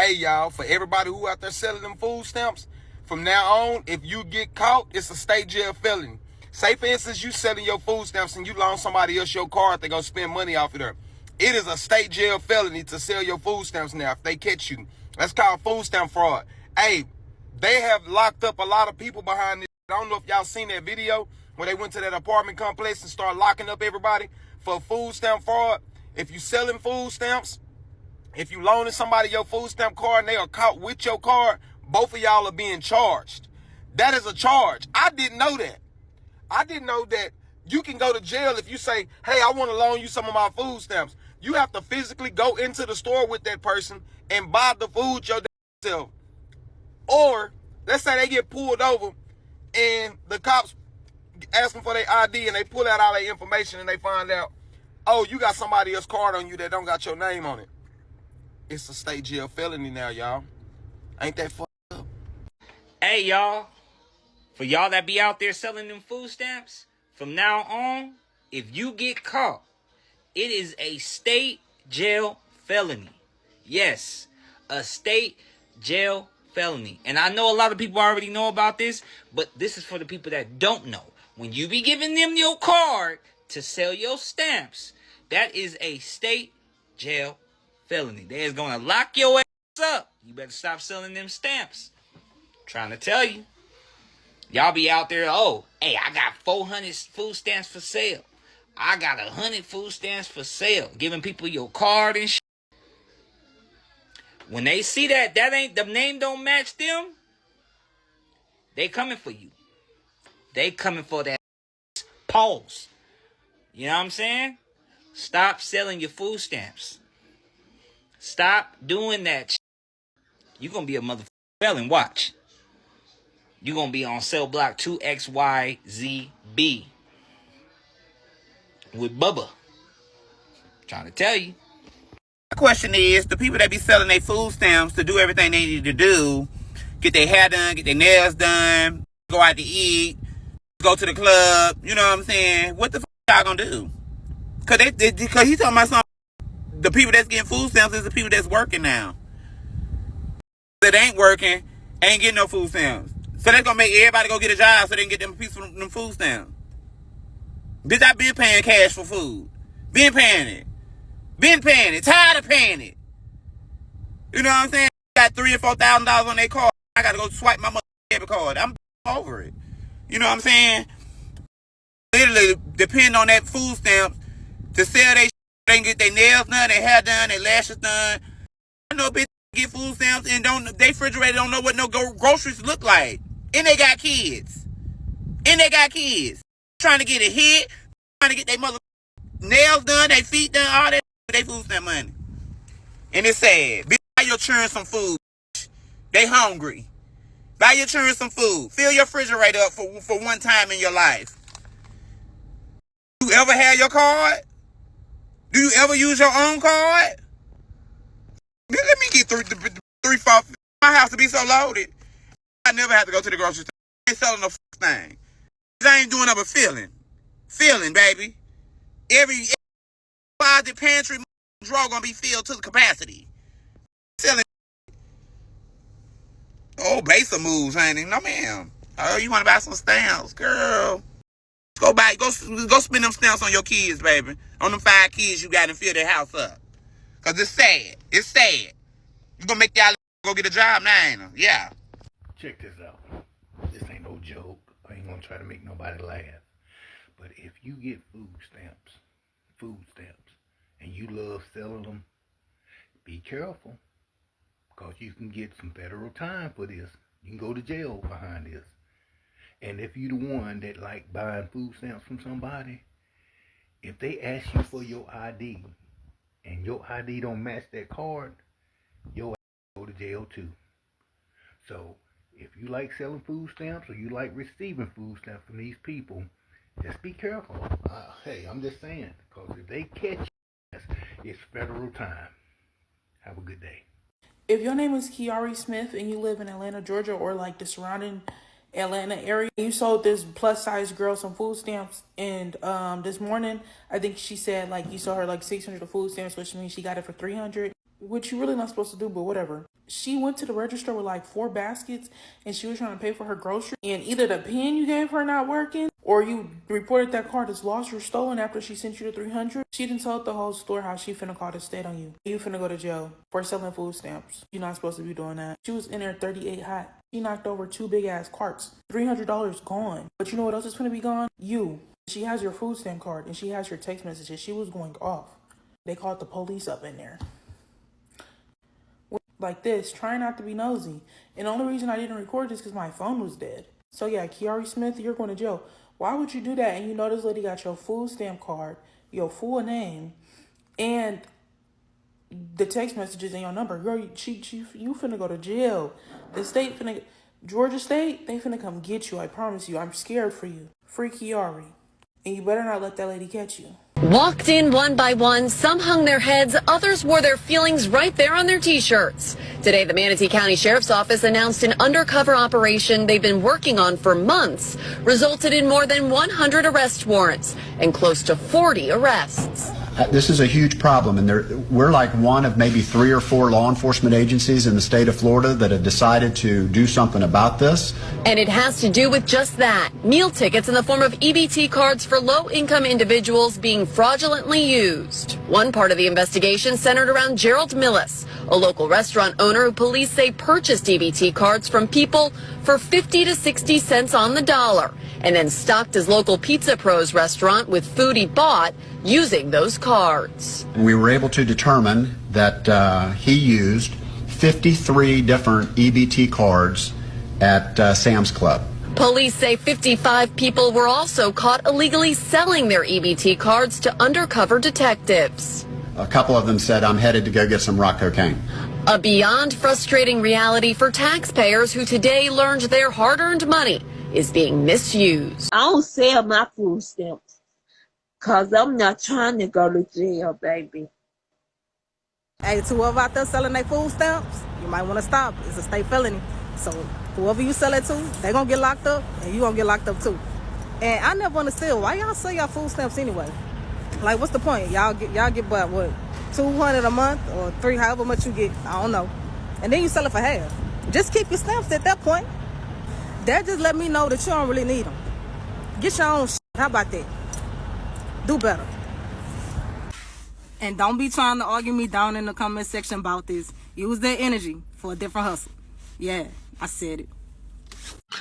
Hey, y'all, for everybody who out there selling them food stamps, from now on, if you get caught, it's a state jail felony. Say, for instance, you selling your food stamps and you loan somebody else your card, they gonna spend money off of there. It is a state jail felony to sell your food stamps now if they catch you. That's called food stamp fraud. Hey, they have locked up a lot of people behind this. I don't know if y'all seen that video where they went to that apartment complex and started locking up everybody for food stamp fraud. If you selling food stamps, if you loaning somebody your food stamp card and they are caught with your card, both of y'all are being charged. That is a charge. I didn't know that. I didn't know that you can go to jail if you say, hey, I want to loan you some of my food stamps. You have to physically go into the store with that person and buy the food yourself. Or, let's say they get pulled over and the cops ask them for their ID and they pull out all their information and they find out, oh, you got somebody else's card on you that don't got your name on it. It's a state jail felony now, y'all. Ain't that fucked up? Hey, y'all. For y'all that be out there selling them food stamps, from now on, if you get caught, it is a state jail felony. Yes, a state jail felony. And I know a lot of people already know about this, but this is for the people that don't know. When you be giving them your card to sell your stamps, that is a state jail felony. They is going to lock your ass up. You better stop selling them stamps. Trying to tell you. Y'all be out there, oh, hey, I got 400 food stamps for sale. I got 100 food stamps for sale. Giving people your card and shit. When they see that ain't, the name don't match them, they coming for you. They coming for that pause. You know what I'm saying? Stop selling your food stamps. Stop doing that shit. You're going to be a motherfucking felon. Watch. You're going to be on cell block 2XYZB with Bubba. Trying to tell you. My question is, the people that be selling their food stamps to do everything they need to do, get their hair done, get their nails done, go out to eat, go to the club, you know what I'm saying? What the fuck y'all gonna do? Cause he talking about something. The people that's getting food stamps is the people that's working now. That ain't working, ain't getting no food stamps. So that's gonna make everybody go get a job so they can get them a piece of them food stamps. Bitch, I been paying cash for food. Been paying it. Tired of paying it. You know what I'm saying? Got $3,000 or $4,000 on their card. I gotta go swipe my debit card. I'm over it. You know what I'm saying? Literally depend on that food stamps to sell their shit. They can get their nails done, their hair done, their lashes done. I know bitches get food stamps and they refrigerator don't know what no groceries look like. And they got kids. Trying to get a hit, trying to get their mother nails done, their feet done, all that. They food stamp money. And it's sad. Bitch, buy your children some food. They hungry. Buy your children some food. Fill your refrigerator up for one time in your life. You ever have your card? Do you ever use your own card? Let me get three, four. My house to be so loaded. I never have to go to the grocery store. I ain't selling no thing. I ain't doing nothing but filling, baby. Every closet, pantry, drawer gonna be filled to the capacity. Selling. Oh, basic moves, ain't it? No, ma'am. Oh, you wanna buy some stamps, girl? Go spend them stamps on your kids, baby. On them 5 kids you got and fill their house up. Cause it's sad. You gonna make y'all go get a job now, ain't it? Yeah. Check this out. This ain't no joke. I ain't gonna try to make nobody laugh. But if you get food stamps, and you love selling them, be careful. Because you can get some federal time for this. You can go to jail behind this. And if you the one that like buying food stamps from somebody, if they ask you for your ID, and your ID don't match that card, your ass go to jail too. So, if you like selling food stamps or you like receiving food stamps from these people, just be careful. Hey, I'm just saying, because if they catch you, it's federal time. Have a good day. If your name is Kiari Smith and you live in Atlanta, Georgia, or like the surrounding Atlanta area, you sold this plus size girl some food stamps, and this morning I think she said like you sold her like 600 of food stamps, which means she got it for 300. which you're really not supposed to do, but whatever. She went to the register with like 4 baskets and she was trying to pay for her groceries. And either the pen you gave her not working or you reported that card as lost or stolen after she sent you the $300. She didn't tell the whole store how she finna call the state on you. You finna go to jail for selling food stamps. You're not supposed to be doing that. She was in there 38 hot. She knocked over 2 big ass carts. $300 gone. But you know what else is finna be gone? You. She has your food stamp card and she has your text messages. She was going off. They called the police up in there. Like this, trying not to be nosy. And the only reason I didn't record this because my phone was dead. So yeah, Kiari Smith, you're going to jail. Why would you do that? And you know this lady got your food stamp card, your full name, and the text messages and your number. Girl, you finna go to jail. The state finna, Georgia State, they finna come get you. I promise you. I'm scared for you. Free Kiari. And you better not let that lady catch you. Walked in one by one, some hung their heads, others wore their feelings right there on their T-shirts. Today, the Manatee County Sheriff's Office announced an undercover operation they've been working on for months, resulted in more than 100 arrest warrants and close to 40 arrests. This is a huge problem, and we're like one of maybe 3 or 4 law enforcement agencies in the state of Florida that have decided to do something about this. And it has to do with just that. Meal tickets in the form of EBT cards for low-income individuals being fraudulently used. One part of the investigation centered around Gerald Millis, a local restaurant owner who police say purchased EBT cards from people for 50 to 60 cents on the dollar, and then stocked his local Pizza Pros restaurant with food he bought using those cards. We were able to determine that he used 53 different EBT cards at Sam's Club. Police say 55 people were also caught illegally selling their EBT cards to undercover detectives. A couple of them said, "I'm headed to go get some rock cocaine." A beyond frustrating reality for taxpayers who today learned their hard-earned money is being misused. I don't sell my food stamps because I'm not trying to go to jail, baby. Hey, to whoever out there selling their food stamps, you might want to stop. It's a state felony. So whoever you sell it to, they going to get locked up and you going to get locked up too. And I never understood why y'all sell y'all food stamps anyway. Like, what's the point? Y'all get what, $200 a month or $300, however much you get, I don't know. And then you sell it for half. Just keep your stamps at that point. That just let me know that you don't really need them. Get your own shit. How about that? Do better. And don't be trying to argue me down in the comment section about this. Use that energy for a different hustle. Yeah, I said it.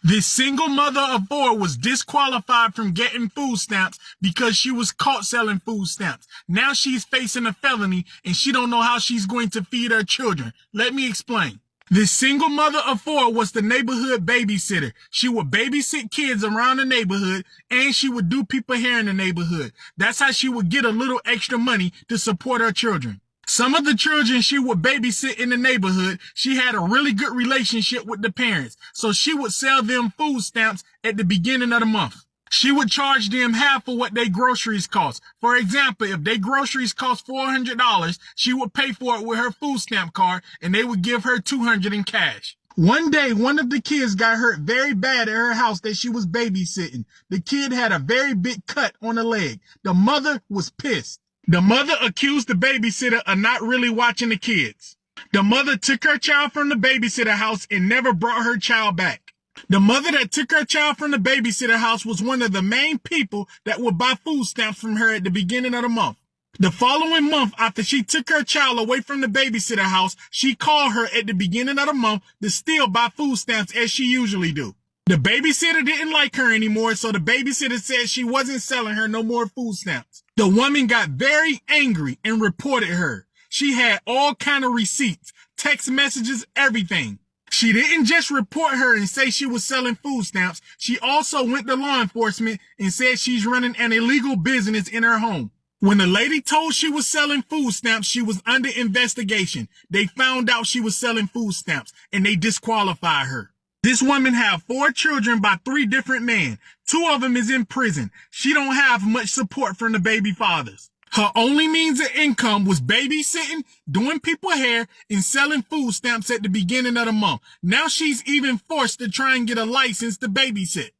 This single mother of 4 was disqualified from getting food stamps because she was caught selling food stamps. Now she's facing a felony and she don't know how she's going to feed her children. Let me explain. This single mother of 4 was the neighborhood babysitter. She would babysit kids around the neighborhood and she would do people hair in the neighborhood. That's how she would get a little extra money to support her children. Some of the children she would babysit in the neighborhood, she had a really good relationship with the parents, so she would sell them food stamps at the beginning of the month. She would charge them half of what their groceries cost. For example, if their groceries cost $400, she would pay for it with her food stamp card and they would give her $200 in cash. One day, one of the kids got hurt very bad at her house that she was babysitting. The kid had a very big cut on the leg. The mother was pissed. The mother accused the babysitter of not really watching the kids. The mother took her child from the babysitter house and never brought her child back. The mother that took her child from the babysitter house was one of the main people that would buy food stamps from her at the beginning of the month. The following month, after she took her child away from the babysitter house, she called her at the beginning of the month to still buy food stamps as she usually do. The babysitter didn't like her anymore, so the babysitter said she wasn't selling her no more food stamps. The woman got very angry and reported her. She had all kind of receipts, text messages, everything. She didn't just report her and say she was selling food stamps. She also went to law enforcement and said she's running an illegal business in her home. When the lady told she was selling food stamps, she was under investigation. They found out she was selling food stamps and they disqualified her. This woman have 4 children by 3 different men. 2 of them is in prison. She don't have much support from the baby fathers. Her only means of income was babysitting, doing people hair, and selling food stamps at the beginning of the month. Now she's even forced to try and get a license to babysit.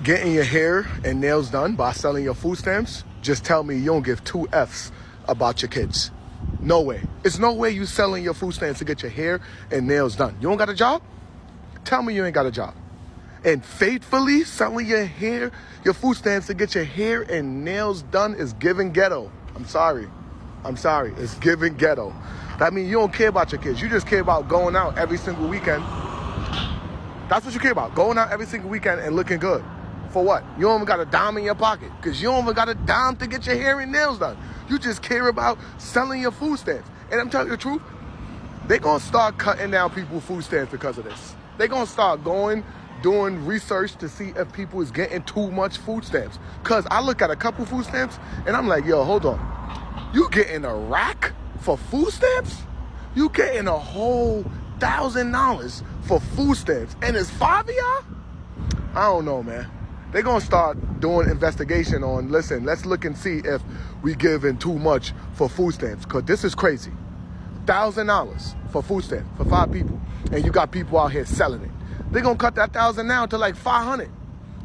Getting your hair and nails done by selling your food stamps, just tell me you don't give 2 Fs about your kids. No way. It's no way you selling your food stamps to get your hair and nails done. You don't got a job? Tell me you ain't got a job. And faithfully selling your hair, your food stamps to get your hair and nails done is giving ghetto. I'm sorry. It's giving ghetto. That means you don't care about your kids. You just care about going out every single weekend. That's what you care about. Going out every single weekend and looking good. For what? You don't even got a dime in your pocket. Because you don't even got a dime to get your hair and nails done. You just care about selling your food stamps. And I'm telling you the truth, they're going to start cutting down people's food stamps because of this. They're going to start doing research to see if people is getting too much food stamps. Because I look at a couple food stamps and I'm like, yo, hold on. You getting a rack for food stamps? You getting a whole $1,000 for food stamps, and it's 5 of y'all? I don't know, man. They're gonna start doing investigation on, listen, let's look and see if we giving too much for food stamps, because this is crazy. $1,000 for food stamps for 5 people, and you got people out here selling it. They're gonna cut that $1,000 down to like 500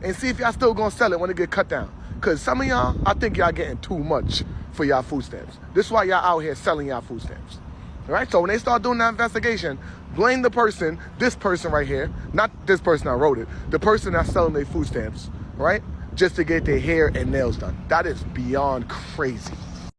and see if y'all still gonna sell it when it get cut down. Because some of y'all, I think y'all getting too much for y'all food stamps. This is why y'all out here selling y'all food stamps. All right, so when they start doing that investigation, blame the person, this person right here, not this person that wrote it, the person that's selling their food stamps, right? Just to get their hair and nails done. That is beyond crazy.